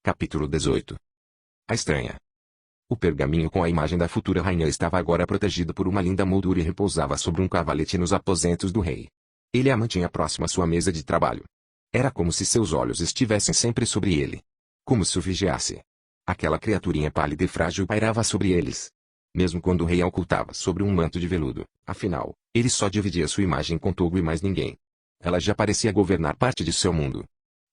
Capítulo 18. A estranha. O pergaminho com a imagem da futura rainha estava agora protegido por uma linda moldura e repousava sobre um cavalete nos aposentos do rei. Ele a mantinha próxima à sua mesa de trabalho. Era como se seus olhos estivessem sempre sobre ele. Como se o vigiasse. Aquela criaturinha pálida e frágil pairava sobre eles. Mesmo quando o rei a ocultava sobre um manto de veludo, afinal, ele só dividia sua imagem com Togo e mais ninguém. Ela já parecia governar parte de seu mundo.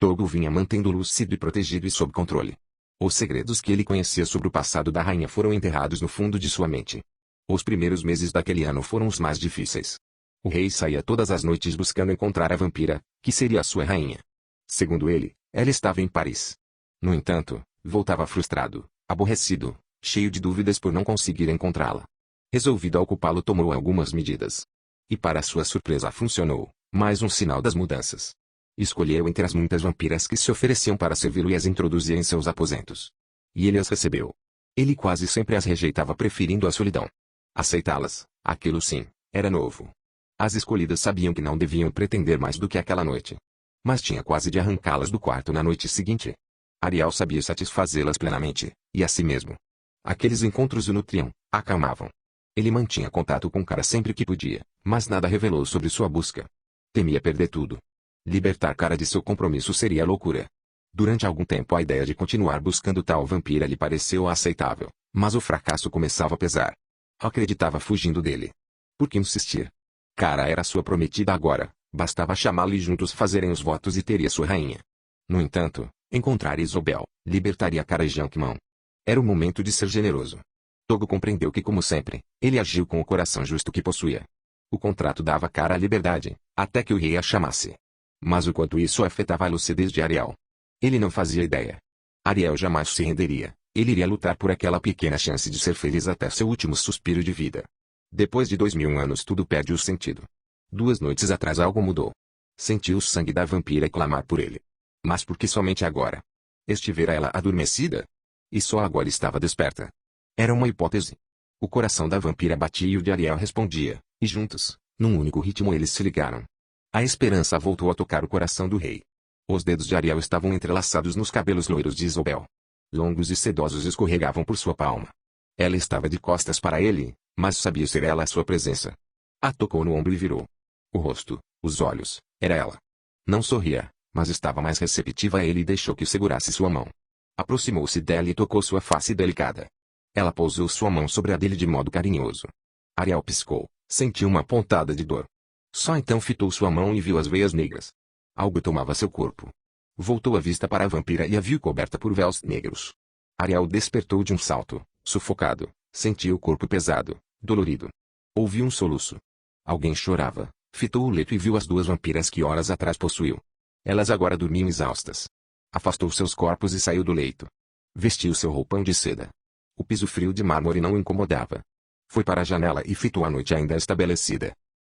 Togo vinha mantendo-o lúcido e protegido e sob controle. Os segredos que ele conhecia sobre o passado da rainha foram enterrados no fundo de sua mente. Os primeiros meses daquele ano foram os mais difíceis. O rei saía todas as noites buscando encontrar a vampira, que seria a sua rainha. Segundo ele, ela estava em Paris. No entanto, voltava frustrado, aborrecido, cheio de dúvidas por não conseguir encontrá-la. Resolvido a ocupá-lo, tomou algumas medidas. E para sua surpresa funcionou, mais um sinal das mudanças. Escolheu entre as muitas vampiras que se ofereciam para servi-lo e as introduzia em seus aposentos. E ele as recebeu. Ele quase sempre as rejeitava, preferindo a solidão. Aceitá-las, aquilo sim, era novo. As escolhidas sabiam que não deviam pretender mais do que aquela noite. Mas tinha quase de arrancá-las do quarto na noite seguinte. Ariel sabia satisfazê-las plenamente, e a si mesmo. Aqueles encontros o nutriam, acalmavam. Ele mantinha contato com Cara sempre que podia, mas nada revelou sobre sua busca. Temia perder tudo. Libertar Cara de seu compromisso seria loucura. Durante algum tempo a ideia de continuar buscando tal vampira lhe pareceu aceitável, mas o fracasso começava a pesar. Acreditava fugindo dele. Por que insistir? Cara era sua prometida agora, bastava chamá-lo e juntos fazerem os votos e teria sua rainha. No entanto, encontrar Isobel, libertaria Cara e Jankman. Era o momento de ser generoso. Togo compreendeu que, como sempre, ele agiu com o coração justo que possuía. O contrato dava Cara a liberdade, até que o rei a chamasse. Mas o quanto isso afetava a lucidez de Ariel. Ele não fazia ideia. Ariel jamais se renderia, ele iria lutar por aquela pequena chance de ser feliz até seu último suspiro de vida. Depois de 2000 anos tudo perde o sentido. 2 noites atrás algo mudou. Sentiu o sangue da vampira clamar por ele. Mas por que somente agora? Estivera ela adormecida? E só agora estava desperta. Era uma hipótese. O coração da vampira batia e o de Ariel respondia, e juntos, num único ritmo eles se ligaram. A esperança voltou a tocar o coração do rei. Os dedos de Ariel estavam entrelaçados nos cabelos loiros de Isobel. Longos e sedosos escorregavam por sua palma. Ela estava de costas para ele, mas sabia ser ela a sua presença. A tocou no ombro e virou. O rosto, os olhos, era ela. Não sorria, mas estava mais receptiva a ele e deixou que segurasse sua mão. Aproximou-se dela e tocou sua face delicada. Ela pousou sua mão sobre a dele de modo carinhoso. Ariel piscou, sentiu uma pontada de dor. Só então fitou sua mão e viu as veias negras. Algo tomava seu corpo. Voltou a vista para a vampira e a viu coberta por véus negros. Ariel despertou de um salto, sufocado, sentiu o corpo pesado, dolorido. Ouviu um soluço. Alguém chorava, fitou o leito e viu as 2 vampiras que horas atrás possuiu. Elas agora dormiam exaustas. Afastou seus corpos e saiu do leito. Vestiu seu roupão de seda. O piso frio de mármore não o incomodava. Foi para a janela e fitou a noite ainda estabelecida.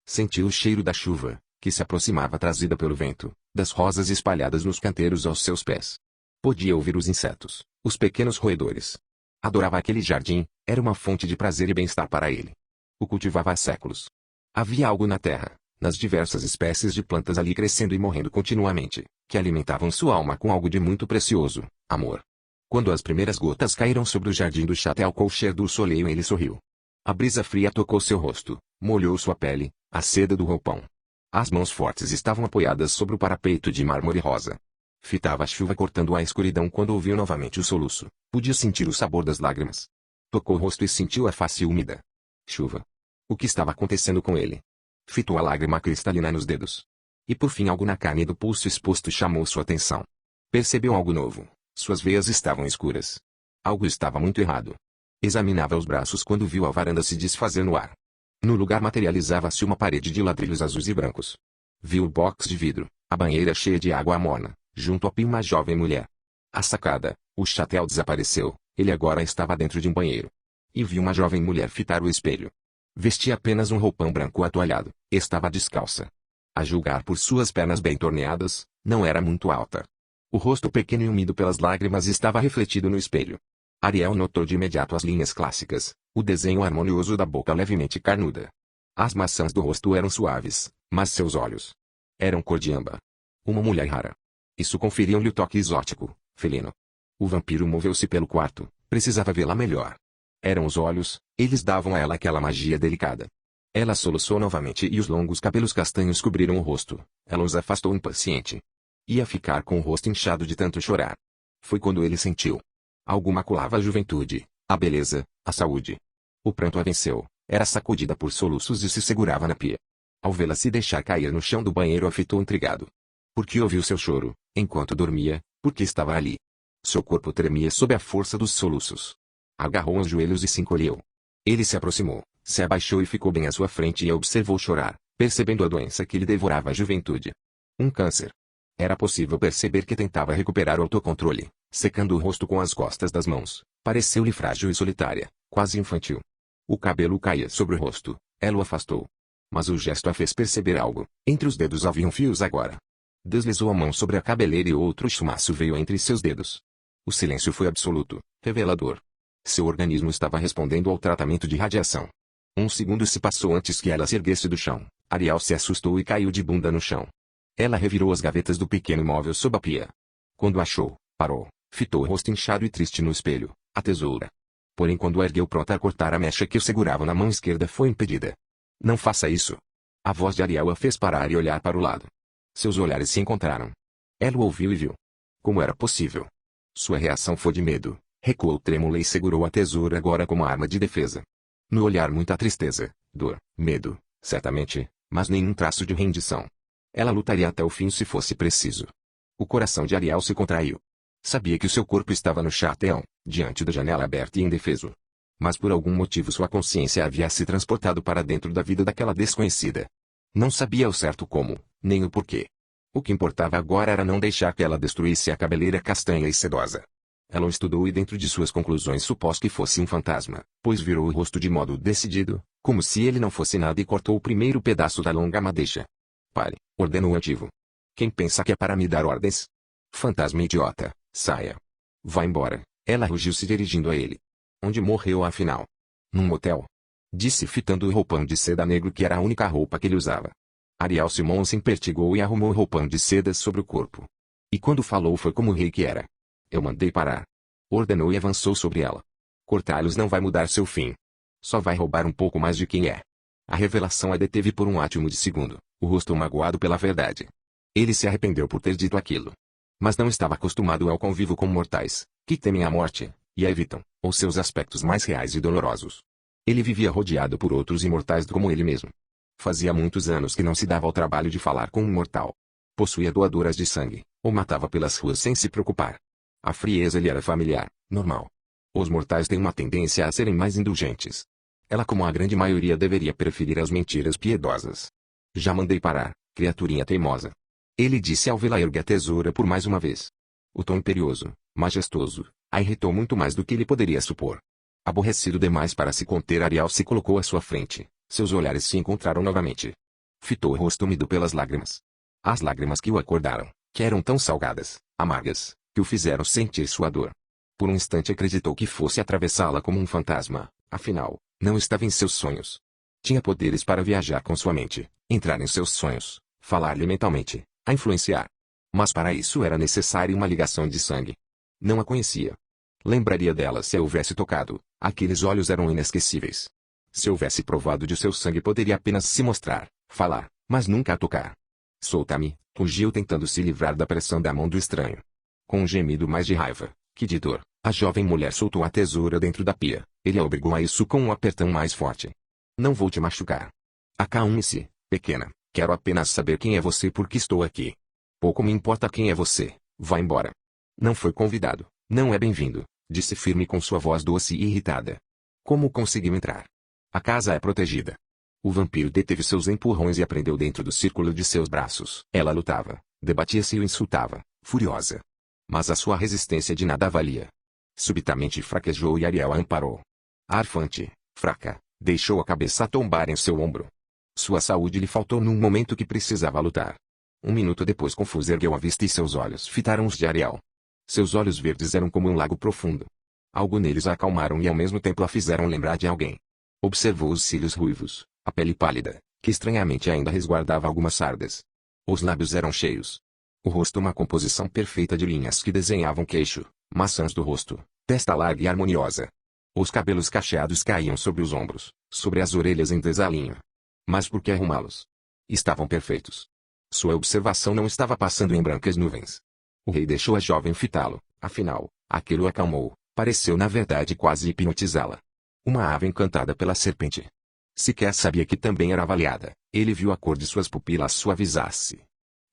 Sentiu o cheiro da chuva, que se aproximava trazida pelo vento, das rosas espalhadas nos canteiros aos seus pés. Podia ouvir os insetos, os pequenos roedores. Adorava aquele jardim, era uma fonte de prazer e bem-estar para ele. O cultivava há séculos. Havia algo na terra, nas diversas espécies de plantas ali crescendo e morrendo continuamente, que alimentavam sua alma com algo de muito precioso, amor. Quando as primeiras gotas caíram sobre o jardim do Château Colcher do Soleil, ele sorriu. A brisa fria tocou seu rosto, molhou sua pele, a seda do roupão. As mãos fortes estavam apoiadas sobre o parapeito de mármore rosa. Fitava a chuva cortando a escuridão quando ouviu novamente o soluço. Podia sentir o sabor das lágrimas. Tocou o rosto e sentiu a face úmida. Chuva. O que estava acontecendo com ele? Fitou a lágrima cristalina nos dedos. E por fim algo na carne do pulso exposto chamou sua atenção. Percebeu algo novo. Suas veias estavam escuras. Algo estava muito errado. Examinava os braços quando viu a varanda se desfazer no ar. No lugar materializava-se uma parede de ladrilhos azuis e brancos. Viu o box de vidro, a banheira cheia de água morna, junto ao pio uma jovem mulher. A sacada, o chapéu desapareceu, ele agora estava dentro de um banheiro. E viu uma jovem mulher fitar o espelho. Vestia apenas um roupão branco atoalhado, estava descalça. A julgar por suas pernas bem torneadas, não era muito alta. O rosto pequeno e úmido pelas lágrimas estava refletido no espelho. Ariel notou de imediato as linhas clássicas, o desenho harmonioso da boca levemente carnuda. As maçãs do rosto eram suaves, mas seus olhos eram cor de âmbar. Uma mulher rara. Isso conferiam-lhe o toque exótico, felino. O vampiro moveu-se pelo quarto, precisava vê-la melhor. Eram os olhos, eles davam a ela aquela magia delicada. Ela soluçou novamente e os longos cabelos castanhos cobriram o rosto. Ela os afastou impaciente. Ia ficar com o rosto inchado de tanto chorar. Foi quando ele sentiu. Algo maculava a juventude, a beleza, a saúde. O pranto a venceu, era sacudida por soluços e se segurava na pia. Ao vê-la se deixar cair no chão do banheiro a fitou intrigado. Porque ouviu seu choro, enquanto dormia, porque estava ali. Seu corpo tremia sob a força dos soluços. Agarrou os joelhos e se encolheu. Ele se aproximou, se abaixou e ficou bem à sua frente e a observou chorar, percebendo a doença que lhe devorava a juventude. Um câncer. Era possível perceber que tentava recuperar o autocontrole, secando o rosto com as costas das mãos. Pareceu-lhe frágil e solitária, quase infantil. O cabelo caía sobre o rosto, ela o afastou. Mas o gesto a fez perceber algo. Entre os dedos haviam fios agora. Deslizou a mão sobre a cabeleira e outro chumaço veio entre seus dedos. O silêncio foi absoluto, revelador. Seu organismo estava respondendo ao tratamento de radiação. Um segundo se passou antes que ela se erguesse do chão. Ariel se assustou e caiu de bunda no chão. Ela revirou as gavetas do pequeno móvel sob a pia. Quando achou, parou, fitou o rosto inchado e triste no espelho, a tesoura. Porém quando a ergueu pronta a cortar a mecha que o segurava na mão esquerda foi impedida. Não faça isso. A voz de Ariel a fez parar e olhar para o lado. Seus olhares se encontraram. Ela o ouviu e viu. Como era possível? Sua reação foi de medo. Recuou trêmula e segurou a tesoura agora como arma de defesa. No olhar muita tristeza, dor, medo, certamente, mas nenhum traço de rendição. Ela lutaria até o fim se fosse preciso. O coração de Ariel se contraiu. Sabia que o seu corpo estava no chão, diante da janela aberta e indefeso. Mas por algum motivo sua consciência havia se transportado para dentro da vida daquela desconhecida. Não sabia ao certo como, nem o porquê. O que importava agora era não deixar que ela destruísse a cabeleira castanha e sedosa. Ela o estudou e dentro de suas conclusões supôs que fosse um fantasma, pois virou o rosto de modo decidido, como se ele não fosse nada e cortou o primeiro pedaço da longa madeixa. Pare, ordenou ativo. Quem pensa que é para me dar ordens? Fantasma idiota, saia. Vá embora, ela rugiu se dirigindo a ele. Onde morreu afinal? Num motel. Disse fitando o roupão de seda negro que era a única roupa que ele usava. Ariel Simon se impertigou e arrumou o roupão de seda sobre o corpo. E quando falou foi como o rei que era. Eu mandei parar. Ordenou e avançou sobre ela. Cortá-los não vai mudar seu fim. Só vai roubar um pouco mais de quem é. A revelação a deteve por um átimo de segundo, o rosto magoado pela verdade. Ele se arrependeu por ter dito aquilo. Mas não estava acostumado ao convívio com mortais, que temem a morte, e a evitam, ou seus aspectos mais reais e dolorosos. Ele vivia rodeado por outros imortais como ele mesmo. Fazia muitos anos que não se dava ao trabalho de falar com um mortal. Possuía doadoras de sangue, ou matava pelas ruas sem se preocupar. A frieza lhe era familiar, normal. Os mortais têm uma tendência a serem mais indulgentes. Ela, como a grande maioria, deveria preferir as mentiras piedosas. Já mandei parar, criaturinha teimosa. Ele disse ao vê-la erguer a tesoura por mais uma vez. O tom imperioso, majestoso, a irritou muito mais do que ele poderia supor. Aborrecido demais para se conter, Ariel se colocou à sua frente. Seus olhares se encontraram novamente. Fitou o rosto úmido pelas lágrimas. As lágrimas que o acordaram, que eram tão salgadas, amargas, que o fizeram sentir sua dor. Por um instante acreditou que fosse atravessá-la como um fantasma, afinal, não estava em seus sonhos. Tinha poderes para viajar com sua mente, entrar em seus sonhos, falar-lhe mentalmente, a influenciar. Mas para isso era necessária uma ligação de sangue. Não a conhecia. Lembraria dela se a houvesse tocado, aqueles olhos eram inesquecíveis. Se houvesse provado de seu sangue poderia apenas se mostrar, falar, mas nunca a tocar. Solta-me, rugiu tentando se livrar da pressão da mão do estranho. Com um gemido mais de raiva, que de dor, a jovem mulher soltou a tesoura dentro da pia. Ele a obrigou a isso com um apertão mais forte. Não vou te machucar. Acalme-se, pequena, quero apenas saber quem é você porque estou aqui. Pouco me importa quem é você, vá embora. Não foi convidado, não é bem-vindo, disse firme com sua voz doce e irritada. Como conseguiu entrar? A casa é protegida. O vampiro deteve seus empurrões e a prendeu dentro do círculo de seus braços. Ela lutava, debatia-se e o insultava, furiosa. Mas a sua resistência de nada valia. Subitamente fraquejou e Ariel a amparou. Arfante, fraca, deixou a cabeça tombar em seu ombro. Sua saúde lhe faltou num momento que precisava lutar. Um minuto depois confuso ergueu a vista e seus olhos fitaram os de Ariel. Seus olhos verdes eram como um lago profundo. Algo neles a acalmaram e ao mesmo tempo a fizeram lembrar de alguém. Observou os cílios ruivos, a pele pálida, que estranhamente ainda resguardava algumas sardas. Os lábios eram cheios. O rosto uma composição perfeita de linhas que desenhavam queixo, Maçãs do rosto, testa larga e harmoniosa. Os cabelos cacheados caíam sobre os ombros, sobre as orelhas em desalinho. Mas por que arrumá-los? Estavam perfeitos. Sua observação não estava passando em brancas nuvens. O rei deixou a jovem fitá-lo, afinal, aquilo o acalmou, pareceu na verdade quase hipnotizá-la. Uma ave encantada pela serpente. Sequer sabia que também era avaliada, ele viu a cor de suas pupilas suavizar-se.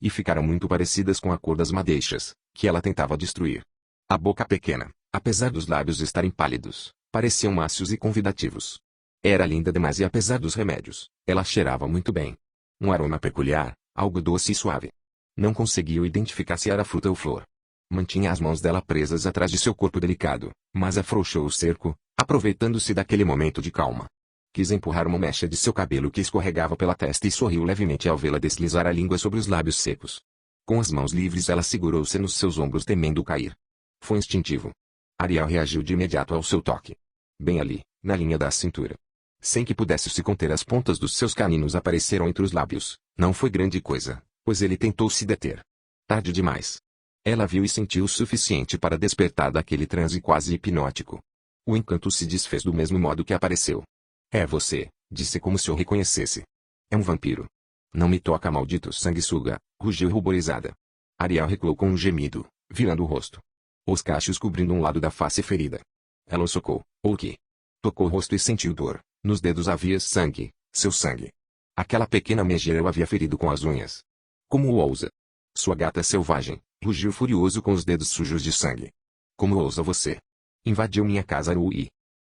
E ficaram muito parecidas com a cor das madeixas, que ela tentava destruir. A boca pequena, apesar dos lábios estarem pálidos, pareciam mácios e convidativos. Era linda demais e apesar dos remédios, ela cheirava muito bem. Um aroma peculiar, algo doce e suave. Não conseguiu identificar se era fruta ou flor. Mantinha as mãos dela presas atrás de seu corpo delicado, mas afrouxou o cerco, aproveitando-se daquele momento de calma. Quis empurrar uma mecha de seu cabelo que escorregava pela testa e sorriu levemente ao vê-la deslizar a língua sobre os lábios secos. Com as mãos livres ela segurou-se nos seus ombros temendo cair. Foi instintivo. Ariel reagiu de imediato ao seu toque. Bem ali, na linha da cintura. Sem que pudesse se conter, as pontas dos seus caninos apareceram entre os lábios. Não foi grande coisa, pois ele tentou se deter. Tarde demais. Ela viu e sentiu o suficiente para despertar daquele transe quase hipnótico. O encanto se desfez do mesmo modo que apareceu. É você, disse como se o reconhecesse. É um vampiro. Não me toca, maldito sanguessuga, rugiu ruborizada. Ariel recuou com um gemido, virando o rosto. Os cachos cobrindo um lado da face ferida. Ela o socou, ou que? Tocou o rosto e sentiu dor. Nos dedos havia sangue, seu sangue. Aquela pequena megera o havia ferido com as unhas. Como o ousa? Sua gata selvagem, rugiu furioso com os dedos sujos de sangue. Como ousa você? Invadiu minha casa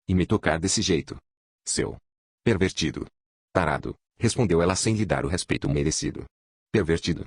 e me tocar desse jeito. Seu pervertido. Tarado, respondeu ela sem lhe dar o respeito merecido. Pervertido.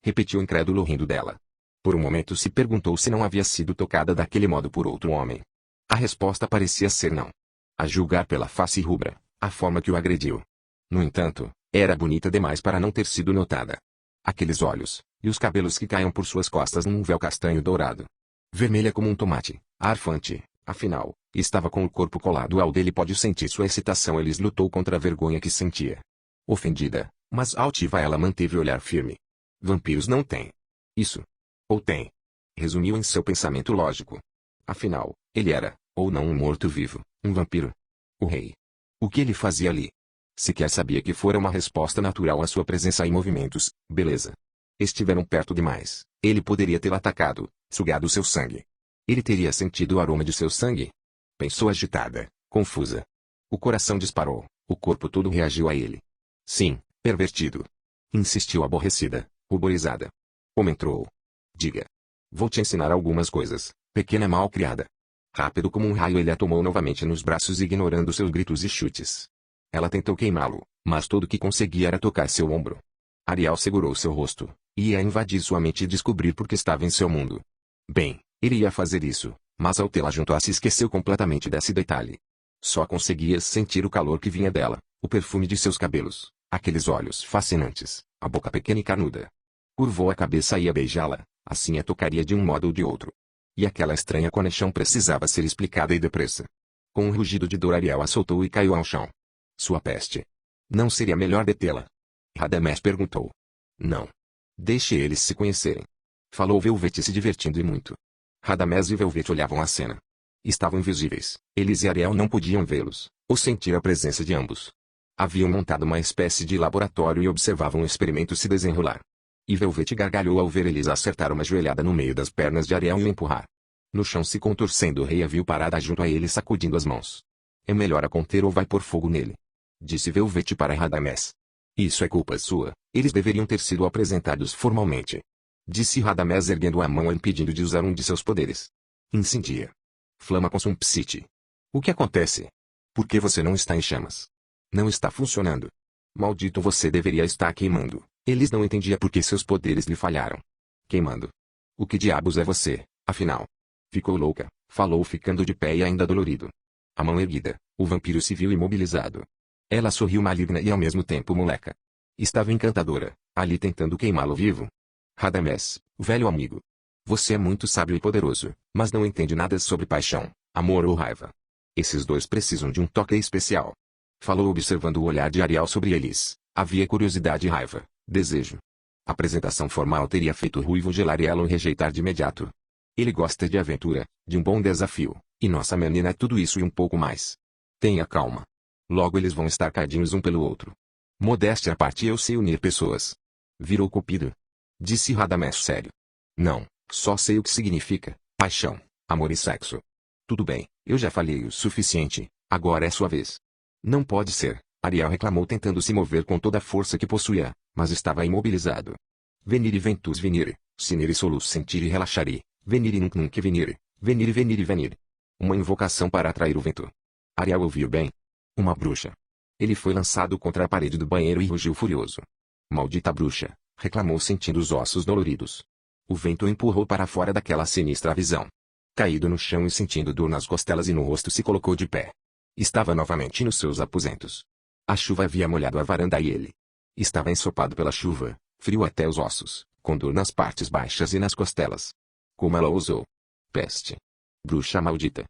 Repetiu incrédulo rindo dela. Por um momento se perguntou se não havia sido tocada daquele modo por outro homem. A resposta parecia ser não. A julgar pela face rubra, a forma que o agrediu. No entanto, era bonita demais para não ter sido notada. Aqueles olhos, e os cabelos que caíam por suas costas num véu castanho dourado. Vermelha como um tomate, arfante, afinal, estava com o corpo colado ao dele. Pode sentir sua excitação. Eles lutou contra a vergonha que sentia. Ofendida, mas altiva, ela manteve o olhar firme. Vampiros não têm isso. Ou têm? Resumiu em seu pensamento lógico. Afinal, ele era, ou não um morto-vivo, um vampiro. O rei. O que ele fazia ali? Sequer sabia que fora uma resposta natural à sua presença e movimentos. Beleza. Estiveram perto demais. Ele poderia tê-la atacado, sugado seu sangue. Ele teria sentido o aroma de seu sangue? Pensou agitada, confusa. O coração disparou, o corpo todo reagiu a ele. Sim, pervertido. Insistiu aborrecida, ruborizada. Como entrou? Diga. Vou te ensinar algumas coisas, pequena mal-criada. Rápido como um raio ele a tomou novamente nos braços, ignorando seus gritos e chutes. Ela tentou queimá-lo, mas tudo que conseguia era tocar seu ombro. Ariel segurou seu rosto, e ia invadir sua mente e descobrir por que estava em seu mundo. Bem, ele ia fazer isso, mas ao tê-la junto a se esqueceu completamente desse detalhe. Só conseguia sentir o calor que vinha dela, o perfume de seus cabelos, aqueles olhos fascinantes, a boca pequena e carnuda. Curvou a cabeça e ia beijá-la, assim a tocaria de um modo ou de outro. E aquela estranha conexão precisava ser explicada e depressa. Com um rugido de dor, Ariel a soltou e caiu ao chão. Sua peste. Não seria melhor detê-la? Radamés perguntou. Não. Deixe eles se conhecerem. Falou Velvet, se divertindo e muito. Radamés e Velvet olhavam a cena. Estavam invisíveis. Eles e Ariel não podiam vê-los, ou sentir a presença de ambos. Haviam montado uma espécie de laboratório e observavam o experimento se desenrolar. E Velvet gargalhou ao ver eles acertar uma joelhada no meio das pernas de Ariel e o empurrar. No chão se contorcendo, o rei a viu parada junto a ele sacudindo as mãos. É melhor a conter ou vai pôr fogo nele. Disse Velvet para Radamés. Isso é culpa sua, eles deveriam ter sido apresentados formalmente. Disse Radamés erguendo a mão a impedindo de usar um de seus poderes. Incendia. Flama consum psite. O que acontece? Por que você não está em chamas? Não está funcionando. Maldito, você deveria estar queimando. Eles não entendiam por que seus poderes lhe falharam. Queimando. O que diabos é você, afinal? Ficou louca, falou ficando de pé e ainda dolorido. A mão erguida, o vampiro se viu imobilizado. Ela sorriu maligna e ao mesmo tempo moleca. Estava encantadora, ali tentando queimá-lo vivo. Radamés, velho amigo. Você é muito sábio e poderoso, mas não entende nada sobre paixão, amor ou raiva. Esses dois precisam de um toque especial. Falou observando o olhar de Ariel sobre eles. Havia curiosidade e raiva, desejo. A apresentação formal teria feito o ruivo gelar e ela o rejeitar de imediato. Ele gosta de aventura, de um bom desafio, e nossa menina é tudo isso e um pouco mais. Tenha calma. Logo eles vão estar cadinhos um pelo outro. Modéstia à parte, eu sei unir pessoas. Virou cupido? Disse Radamés sério. Não, só sei o que significa paixão, amor e sexo. Tudo bem, eu já falei o suficiente, agora é sua vez. Não pode ser, Ariel reclamou tentando se mover com toda a força que possuía, mas estava imobilizado. Venire ventus venire, sinere solus sentire relaxare, venire nunc nunc venire, venire venire venire. Uma invocação para atrair o vento. Ariel ouviu bem. Uma bruxa. Ele foi lançado contra a parede do banheiro e rugiu furioso. Maldita bruxa, reclamou sentindo os ossos doloridos. O vento o empurrou para fora daquela sinistra visão. Caído no chão e sentindo dor nas costelas e no rosto, se colocou de pé. Estava novamente nos seus aposentos. A chuva havia molhado a varanda e ele estava ensopado pela chuva, frio até os ossos, com dor nas partes baixas e nas costelas. Como ela ousou? Peste! Bruxa maldita!